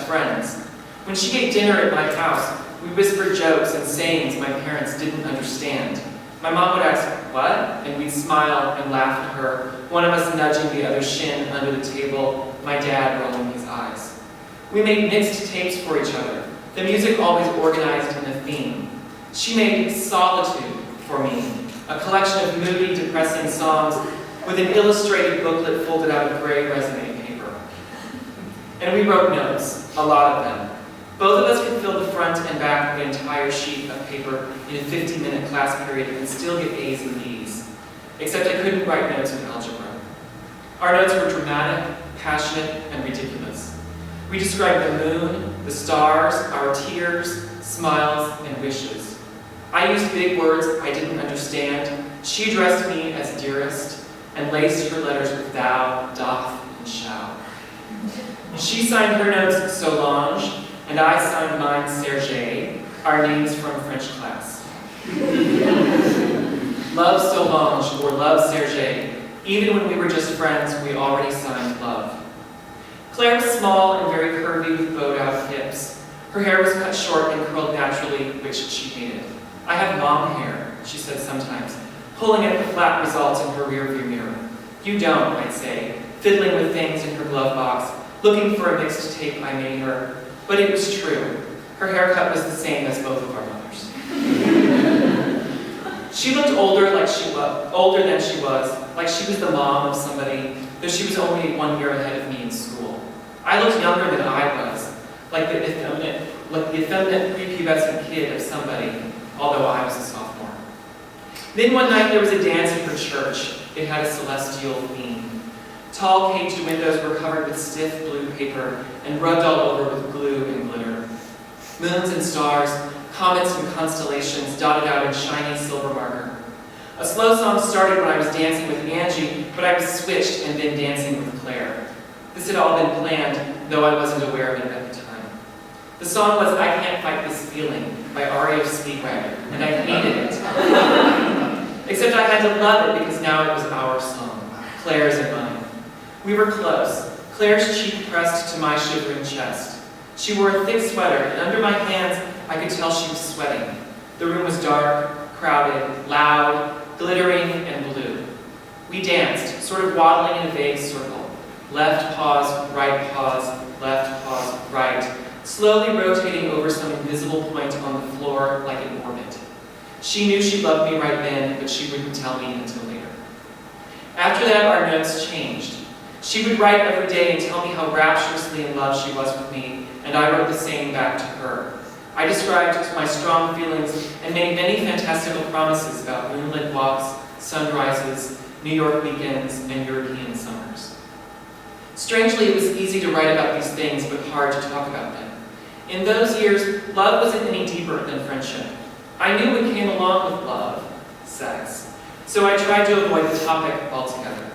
friends. When she ate dinner at my house, we whispered jokes and sayings my parents didn't understand. My mom would ask, "What?" and we'd smile and laugh at her, one of us nudging the other's shin under the table, my dad rolling his eyes. We made mixed tapes for each other, the music always organized in a theme. She made Solitude for me, a collection of moody, depressing songs with an illustrated booklet folded out of gray resume paper. And we wrote notes, a lot of them. Both of us could fill the front and back of an entire sheet of paper in a 50-minute class period and still get A's and B's. Except I couldn't write notes in algebra. Our notes were dramatic, passionate, and ridiculous. We described the moon, the stars, our tears, smiles, and wishes. I used big words I didn't understand. She addressed me as dearest and laced her letters with thou, doth, and shall. She signed her notes Solange, and I signed mine Serge, our names from French class. Love Solange or love Serge. Even when we were just friends, we already signed love. Claire was small and very curvy with bowed-out hips. Her hair was cut short and curled naturally, which she hated. "I have mom hair," she said sometimes, pulling at the flat results in her rearview mirror. "You don't," I'd say, fiddling with things in her glove box, looking for a mixed tape I made her. But it was true. Her haircut was the same as both of our mothers. She looked older than she was, like she was the mom of somebody, though she was only 1 year ahead of me in school. I looked younger than I was, like the effeminate prepubescent kid of somebody, although I was a sophomore. Then one night there was a dance in her church. It had a celestial theme. Tall caged windows were covered with stiff blue paper and rubbed all over with glue and glitter. Moons and stars, comets and constellations dotted out in shiny silver marker. A slow song started when I was dancing with Angie, but I was switched and then dancing with Claire. This had all been planned, though I wasn't aware of it at the time. The song was "I Can't Fight This Feeling" by REO Speedwagon, and I hated it. Except I had to love it because now it was our song, Claire's and mine. We were close, Claire's cheek pressed to my shivering chest. She wore a thick sweater, and under my hands I could tell she was sweating. The room was dark, crowded, loud, glittering, and blue. We danced, sort of waddling in a vague circle. Left pause, right pause, left pause, right, slowly rotating over some invisible point on the floor like an orbit. She knew she loved me right then, but she wouldn't tell me until later. After that, our notes changed. She would write every day and tell me how rapturously in love she was with me, and I wrote the same back to her. I described my strong feelings and made many fantastical promises about moonlit walks, sunrises, New York weekends, and European summers. Strangely, it was easy to write about these things, but hard to talk about them. In those years, love wasn't any deeper than friendship. I knew what came along with love, sex, so I tried to avoid the topic altogether.